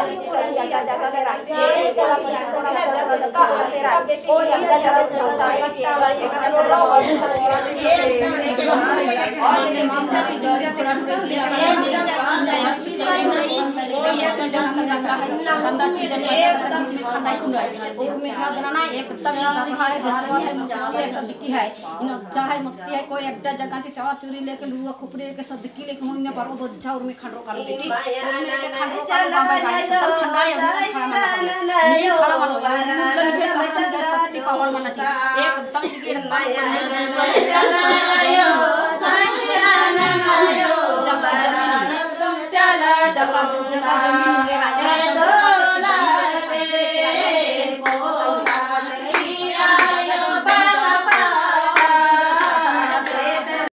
आसी पूरा जगह जगह तेरा ये तेरा पंचकोना का तेरा ओ जगह जगह चलता है के एक करोड़ और ये मामला की जोड़ी तेरा से गंदा चीज खाना और में खा देना ना एक तक ना है दसवां है सब की है इन चाहे मक्ति है कोई एक जगह से चावा चूरी लेके लुआ खुपरे के सब की लेके होने पर वो बोझा और में खंडो कर बेटी खंडो कर ठंडा है खाना नहीं खाना वाला लगे सब शक्ति पावर माना चाहिए एकदम गिर जगह जगह जमीन